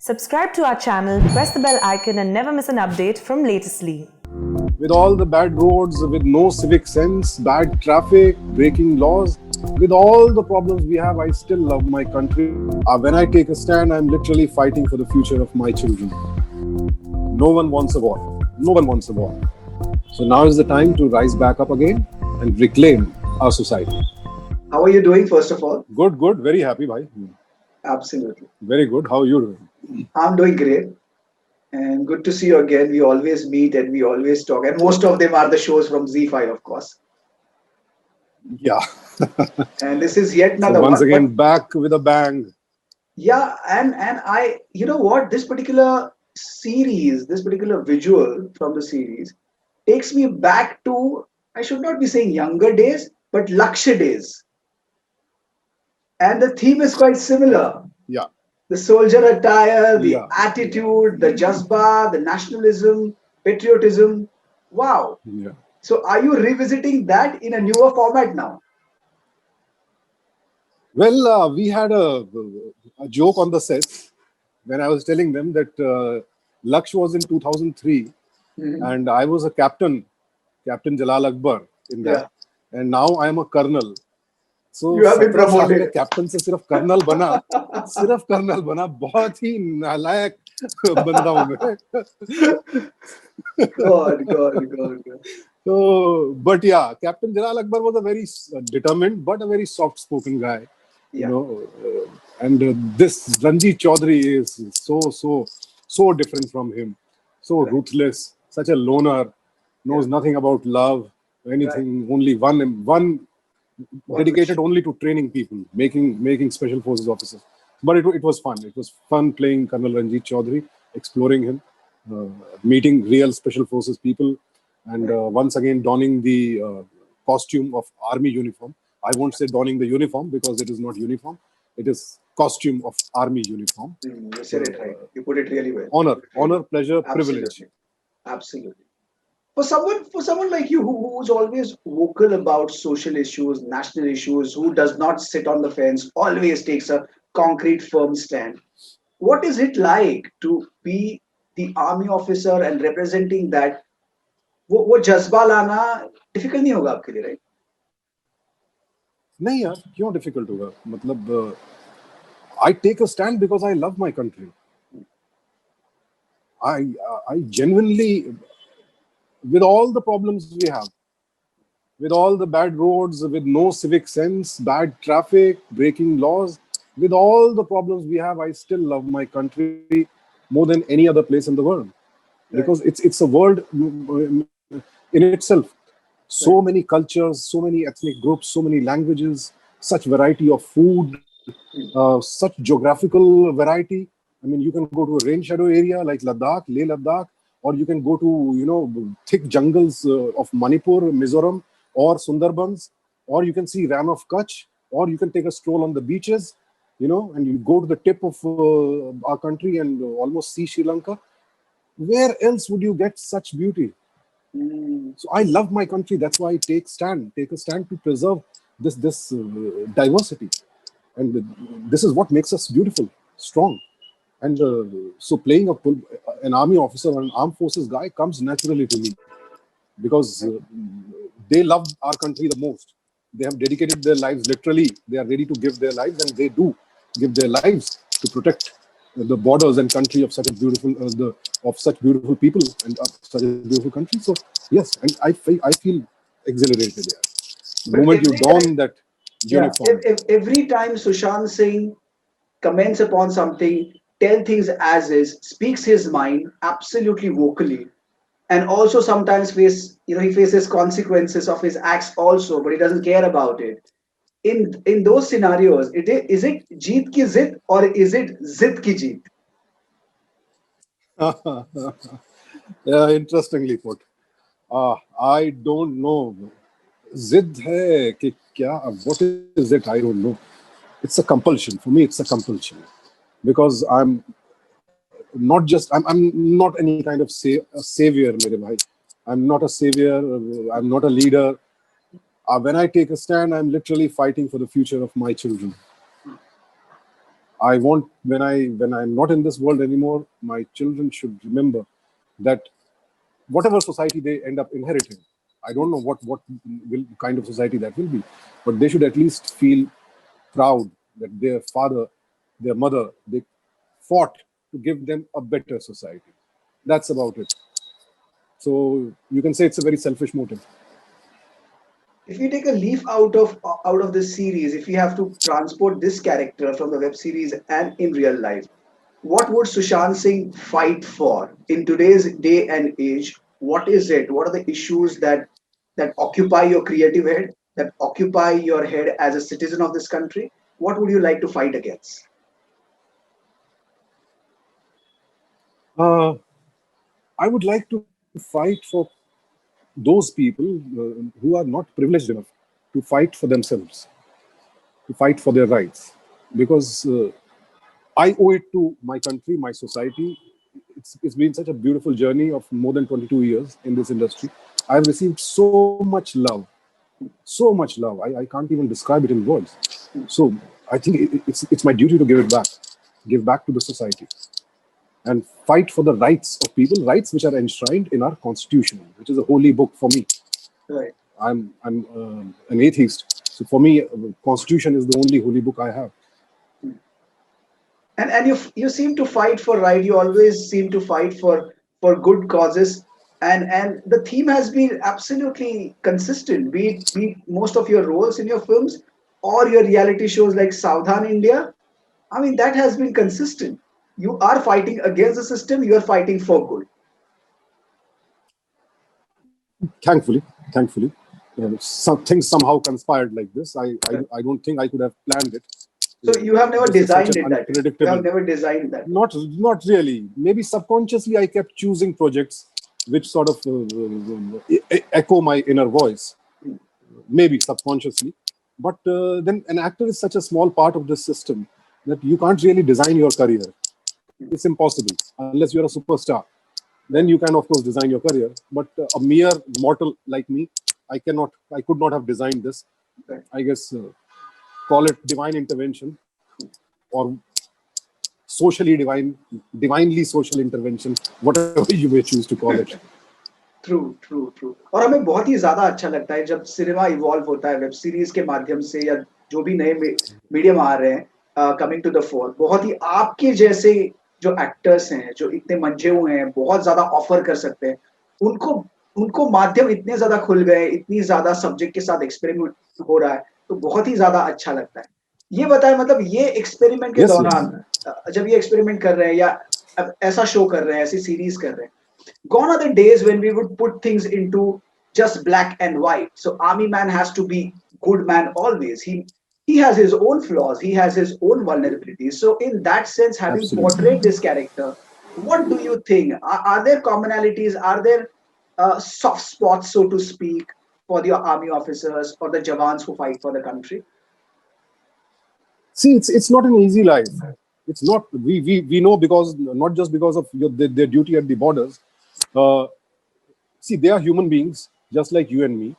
Subscribe to our channel, press the bell icon and never miss an update from Latestly. With all the bad roads, with no civic sense, bad traffic, breaking laws, with all the problems we have, I still love my country. When I take a stand, I'm literally fighting for the future of my children. No one wants a war. No one wants a war. So now is the time to rise back up again and reclaim our society. How are you doing, first of all? Good, good. Very happy, bhai. Absolutely. Very good. How are you doing? I'm doing great. And good to see you again. We always meet and we always talk. And most of them are the shows from Z5, of course. Yeah. And this is yet So another once one. again, back with a bang. Yeah, and I, you know what? This particular series, this particular visual from the series takes me back to, I should not be saying younger days, but Lakshya days. And the theme is quite similar. Yeah. The soldier attire, the Yeah. attitude, the jazba, the nationalism, patriotism. Wow. Yeah. So are you revisiting that in a newer format now? Well, we had a joke on the set when I was telling them that Laksh was in 2003 Mhm. and I was a captain, Captain Jalal Akbar in that. Yeah. And now I am a colonel. So You have been 17 साल में promoted. Captain से सिर्फ colonel बना, सिर्फ colonel बना, बहुत ही नालायक बंदा हूं मैं. God. So, but yeah, Captain Jalal Akbar was a very determined but a very soft-spoken guy, Yeah. and this Ranjit Chaudhary is so different from him, so Right. ruthless, such a loner, knows Yeah. nothing about love, anything, only one One dedicated wish. only to training people, making special forces officers. But it was fun. It was fun playing Colonel Ranjit Chaudhary, exploring him, uh, meeting real special forces people, and once again donning the costume of army uniform. I won't say donning the uniform because it is not uniform. It is costume of army uniform. You said it right. You put it really well. Honor, pleasure, privilege. Absolutely. For someone like you who's always vocal about social issues, national issues, who does not sit on the fence, always takes a concrete, firm stand. What is it like to be the army officer and representing that? वो जज्बा लाना difficult नहीं होगा आपके लिए, right? नहीं यार, क्यों डिफिकल्ट होगा? मतलब I take a stand because I love my country. I genuinely, with all the problems we have, with all the bad roads, with no civic sense, bad traffic, breaking laws, with all the problems we have, I still love my country more than any other place in the world, because it's a world in itself. So many cultures, so many ethnic groups, so many languages, such variety of food, such geographical variety. I mean, you can go to a rain shadow area like Ladakh, Leh Ladakh, or you can go to thick jungles of Manipur, Mizoram, or Sundarbans, or you can see Ran of Kutch, or you can take a stroll on the beaches, and you go to the tip of our country and almost see Sri Lanka. Where else would you get such beauty? So I love my country. That's why I take a stand to preserve this diversity, and this is what makes us beautiful, strong. And so playing an army officer or an armed forces guy comes naturally to me, because they love our country the most. They have dedicated their lives, literally. They are ready to give their lives, and they do give their lives to protect the borders and country of such a such beautiful people and such a beautiful country. So yes, and I feel exhilarated. Yeah. The But moment you every time, don that yeah, uniform. if every time Sushant Singh comments upon something, tell things as is, speaks his mind absolutely vocally, and also sometimes he faces consequences of his acts also, but he doesn't care about it. In those scenarios, is it jeet ki zid or is it zid ki jeet? Yeah, interestingly put. I don't know. Zid hai कि क्या? What is it? I don't know. It's a compulsion. For me, it's a compulsion, because I'm not any kind of a savior, mere bhai. I'm not a savior. I'm not a leader. When I take a stand, I'm literally fighting for the future of my children. I want, when I'm not in this world anymore, my children should remember that whatever society they end up inheriting, I don't know what will kind of society that will be, but they should at least feel proud that their father, their mother, they fought to give them a better society. That's about it. So you can say it's a very selfish motive. If we take a leaf out of this series, if we have to transport this character from the web series and in real life, what would Sushant Singh fight for in today's day and age? What is it? What are the issues that occupy your creative head, that occupy your head as a citizen of this country? What would you like to fight against? Uh, I would like to fight for those people who are not privileged enough to fight for themselves, to fight for their rights, because I owe it to my country, my society. It's been such a beautiful journey of more than 22 years in this industry. I've received so much love, so much love. I can't even describe it in words. So I think it's my duty to give back to the society, and fight for the rights of people, rights which are enshrined in our constitution, which is a holy book for me. Right. I'm an atheist, so for me, constitution is the only holy book I have. And you seem to fight for right. You always seem to fight for good causes, and the theme has been absolutely consistent, be it most of your roles in your films or your reality shows like Saudhan India. I mean, that has been consistent. You are fighting against the system, you are fighting for good. Thankfully, some things somehow conspired like this. I don't think I could have planned it. So you have never This is such designed an it that way. You have unpredictable. never designed that. Not really. Maybe subconsciously I kept choosing projects which sort of echo my inner voice. Maybe subconsciously, but then an actor is such a small part of this system that you can't really design your career. It's impossible unless you're a superstar. Then you can, of course, design your career. But a mere mortal like me, I could not have designed this. Right. I guess call it divine intervention, or socially divine, divinely social intervention, whatever you may choose to call it. True true true. और हमें बहुत ही ज्यादा अच्छा लगता है जब cinema evolve होता है वेब सीरीज के माध्यम से, या जो भी नए मीडियम आ रहे हैं कमिंग टू द फोर। बहुत ही आपके जैसे जो एक्टर्स हैं, जो इतने मंजे हुए हैं, बहुत ज्यादा ऑफर कर सकते हैं, उनको उनको माध्यम इतने ज्यादा खुल गए, इतनी ज्यादा सब्जेक्ट के साथ एक्सपेरिमेंट हो रहा है, तो बहुत ही ज्यादा अच्छा लगता है। ये बताएं, मतलब ये एक्सपेरिमेंट के Yes, yes. दौरान जब ये एक्सपेरिमेंट कर रहे हैं या ऐसा शो कर रहे हैं, ऐसी सीरीज कर रहे हैं, gone are the days when we would put things into just black and white. So army man has to be good man always. He has his own flaws, he has his own vulnerabilities. So in that sense, having Absolutely. portrayed this character, what do you think? Are there commonalities? Are there soft spots, so to speak, for the army officers or the jawans who fight for the country? See, it's not an easy life. It's not. We know, because not just because of their duty at the borders. See, they are human beings just like you and me.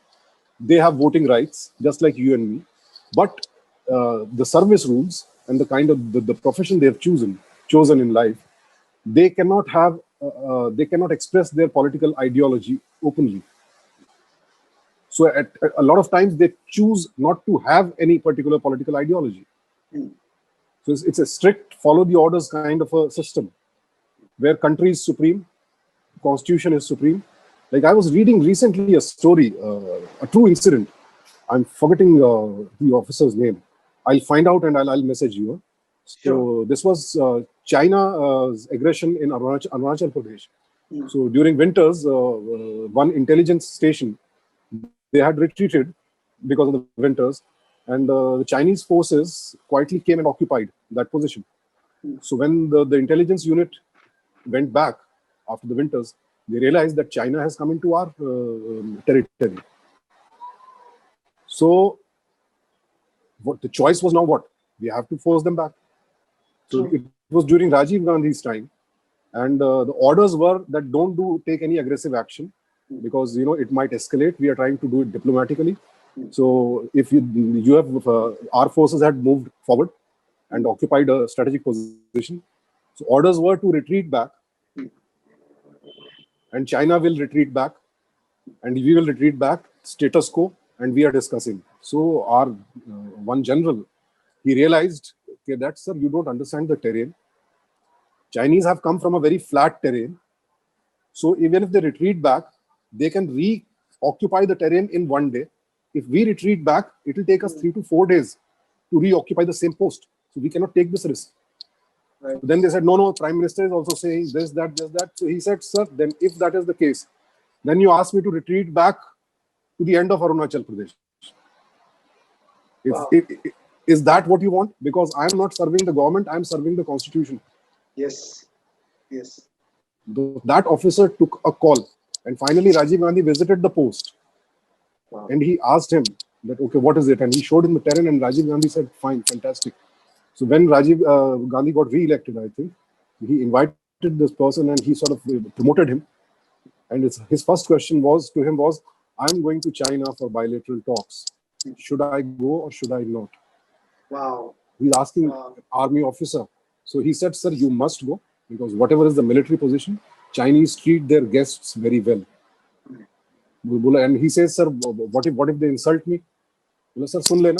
They have voting rights just like you and me. But the service rules and the kind of the profession they have chosen in life, they cannot have. They cannot express their political ideology openly. So at a lot of times they choose not to have any particular political ideology. So it's a strict follow the orders kind of a system where country is supreme, constitution is supreme. Like I was reading recently a story, a true incident. I'm forgetting the officer's name. I'll find out and I'll message you. So Sure. this was China's aggression in Arunachal Pradesh. So during winters, one intelligence station, they had retreated because of the winters, and the Chinese forces quietly came and occupied that position. So when the intelligence unit went back after the winters, they realized that China has come into our territory. So what the choice was now? What we have to force them back. So True. it was during Rajiv Gandhi's time, and the orders were that don't take any aggressive action, because it might escalate. We are trying to do it diplomatically. So if you have our forces had moved forward, and occupied a strategic position. So orders were to retreat back, and China will retreat back, and we will retreat back, status quo, and we are discussing. So our one general, he realized, okay, that sir, you don't understand the terrain. Chinese have come from a very flat terrain. So even if they retreat back, they can reoccupy the terrain in one day. If we retreat back, it will take us 3 to 4 days to reoccupy the same post. So we cannot take this risk. Right. Then they said, no, Prime Minister is also saying this, that, this, that. So he said, sir, then if that is the case, then you ask me to retreat back to the end of Arunachal Pradesh. Wow. Is that what you want? Because I'm not serving the government, I'm serving the constitution. Yes. Yes. That officer took a call, and finally Rajiv Gandhi visited the post. Wow. And he asked him that, okay, what is it? And he showed him the terrain, and Rajiv Gandhi said, fine, fantastic. So when Rajiv Gandhi got re-elected, I think, he invited this person and he sort of promoted him. And his first question to him was, I'm going to China for bilateral talks. Should I go or should I not? Wow. He's asking army officer. So he said, sir, you must go, because whatever is the military position, Chinese treat their guests very well. And he says, sir, what if they insult me? Sir, sun lena.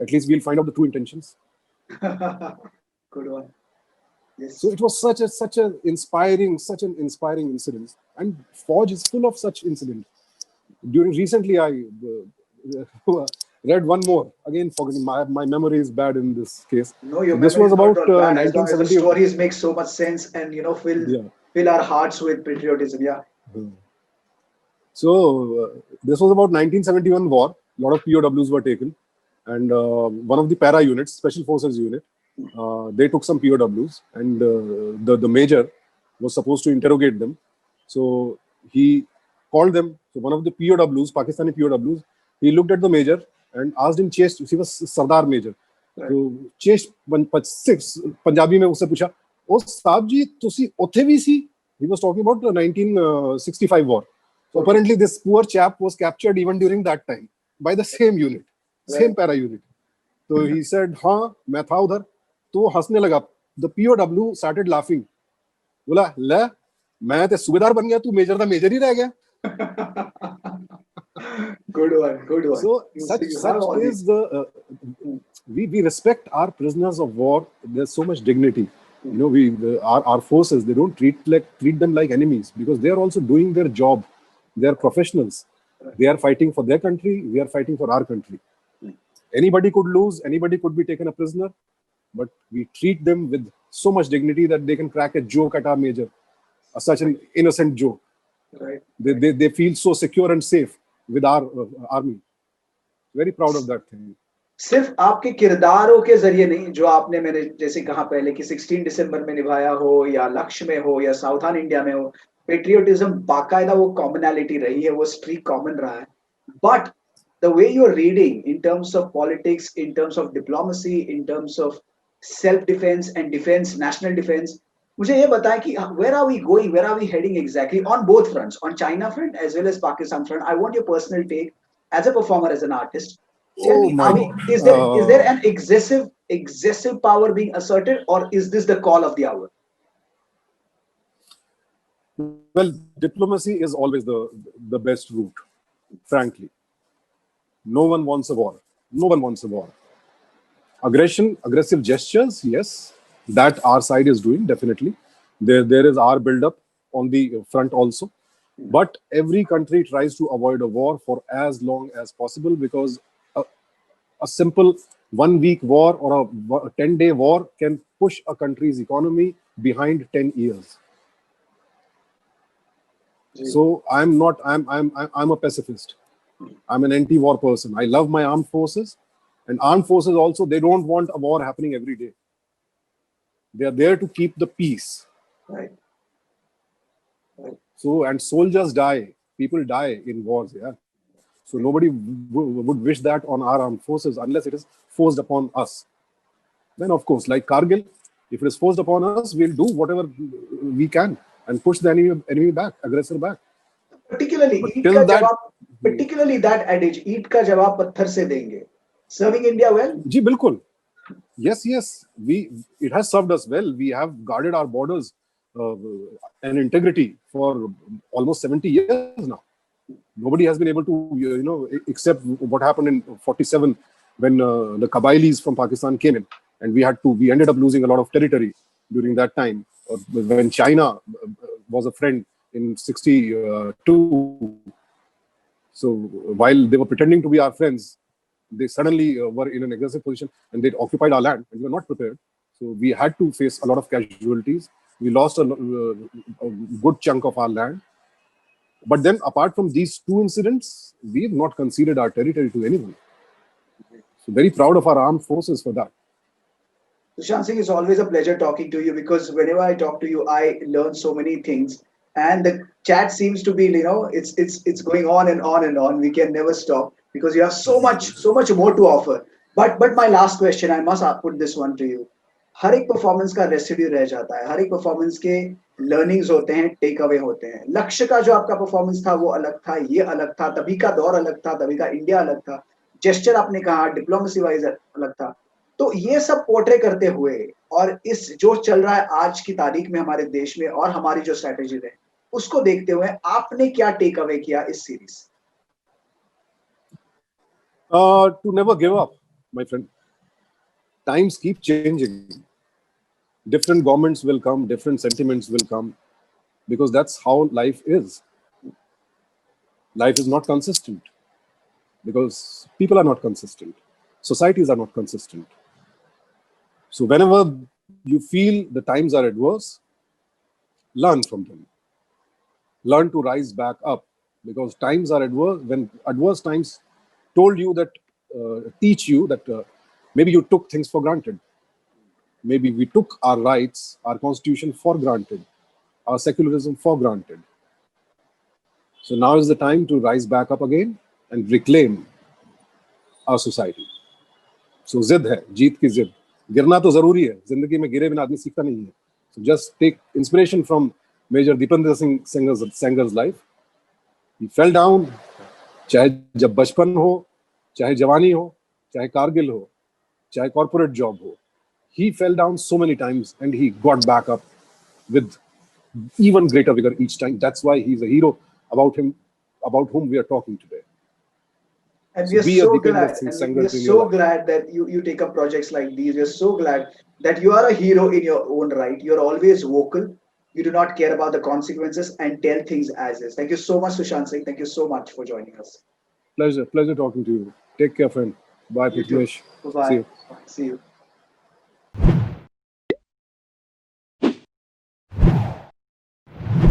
At least we'll find out the true intentions. Good one. Yes. So it was such an inspiring incident, and Fauj is full of such incidents. Recently, I read one more. Again, forgetting, my memory is bad in this case. No, your this memory was is about not bad. As long as the 1970. stories make so much sense and fill our hearts with patriotism. Yeah. So this was about 1971 war. A lot of POWs were taken, and one of the para units, Special Forces unit, they took some POWs, and the major was supposed to interrogate them. So he called them. So one of the POWs, Pakistani POWs, he looked at the major and asked him, chase. He was Sardar Major. Right. So chase Punjabi में उससे पूछा, ओ साहब जी तुसी ओथे भी सी? He was talking about the 1965 war. So apparently this poor chap was captured even during that time by the same unit, same para unit. So he said, हाँ मैं था उधर. तो हंसने लगा. The POW started laughing. बोला ले मैं तो सूबेदार बन गया, तू मेजर था मेजर ही रह गया. Good one. So such is the we respect our prisoners of war. There's so much dignity. Our forces, they don't treat them like enemies, because they are also doing their job. They are professionals. They are fighting for their country. We are fighting for our country. Anybody could lose. Anybody could be taken a prisoner, but we treat them with so much dignity that they can crack a joke at our major, such an innocent joke. Right. They feel so secure and safe with our army. Very proud of that thing. सिर्फ आपके किरदारों के जरिए नहीं, जो आपने मैंने जैसे कहा पहले कि 16 दिसंबर में निभाया हो, या लक्ष्य में हो, या साउथर्न इंडिया में हो, पेट्रियोटिज्म बाकायदा वो कॉमनैलिटी रही है, वो स्ट्रीक कॉमन रहा है. But the way you are reading in terms of politics, in terms of diplomacy, in terms of self defence and defence, national defence, मुझे ये बताएं कि where are we going, where are we heading exactly on both fronts, on China front as well as Pakistan front? I want your personal take as a performer, as an artist. Tell me, is there an excessive power being asserted, or is this the call of the hour? Well, diplomacy is always the best route, frankly. No one wants a war. No one wants a war. Aggression, aggressive gestures, yes, that our side is doing, definitely. There is our build-up on the front also. But every country tries to avoid a war for as long as possible, because a simple 1 week war or a 10-day war can push a country's economy behind 10 years. So I'm a pacifist. I'm an anti-war person. I love my armed forces, and armed forces also, they don't want a war happening every day. They are there to keep the peace. Right. So, and soldiers die, people die in wars, yeah. So nobody would wish that on our armed forces unless it is forced upon us. Then of course, like Kargil, if it is forced upon us, we'll do whatever we can and push the enemy back, aggressor back. Particularly that adage, ईंट का जवाब पत्थर से देंगे. Serving India well? जी बिल्कुल. Yes. It has served us well. We have guarded our borders and integrity for almost 70 years now. Nobody has been able to, except what happened in 47 when the Kabylis from Pakistan came in, and we ended up losing a lot of territory during that time. When China was a friend in 62. So while they were pretending to be our friends, they suddenly were in an aggressive position and they occupied our land, and we were not prepared. So we had to face a lot of casualties. We lost a good chunk of our land. But then, apart from these two incidents, we've not conceded our territory to anyone. So very proud of our armed forces for that. Sushant Singh, it's always a pleasure talking to you, because whenever I talk to you, I learn so many things. And the chat seems to be, it's going on and on and on. We can never stop because you have so much more to offer. But my last question, I must put this one to you. हर एक performance का residue रह जाता है, हर एक performance के learnings होते हैं, take away होते हैं. लक्ष्य का जो आपका परफॉर्मेंस था वो अलग था, ये अलग था, तभी का दौर अलग था, तभी का इंडिया अलग था, जेस्चर आपने कहा डिप्लोमेसी वाइज अलग था. तो ये सब पोर्ट्रे करते हुए और इस जो चल रहा है आज की तारीख में हमारे देश में और हमारी जो स्ट्रेटेजी है उसको देखते हुए आपने क्या टेक अवे किया इस series? To never give up, my friend. Times keep changing. Different governments will come, different sentiments will come, because that's how life is. Life is not consistent because people are not consistent. Societies are not consistent. So whenever you feel the times are adverse, learn from them. Learn to rise back up, because times are adverse. When adverse times told you that, teach you that maybe you took things for granted. Maybe we took our rights, our constitution for granted, our secularism for granted. So now is the time to rise back up again and reclaim our society. So जिद है, जीत की जिद. गिरना तो जरूरी है, जिंदगी में गिरे बिना आदमी सीखता नहीं है. So just take inspiration from Major Dipendra Singh Sengar's life. He fell down, चाहे जब बचपन हो, चाहे जवानी हो, चाहे कारगिल हो, चाहे corporate job हो. He fell down so many times and he got back up with even greater vigor each time. That's why he's a hero about whom we are talking today. And we are so glad that you take up projects like these. We are so glad that you are a hero in your own right. You're always vocal. You do not care about the consequences and tell things as is. Thank you so much, Sushant Singh. Thank you so much for joining us. Pleasure talking to you. Take care, friend. Bye, Prithmesh. Bye-bye. See you.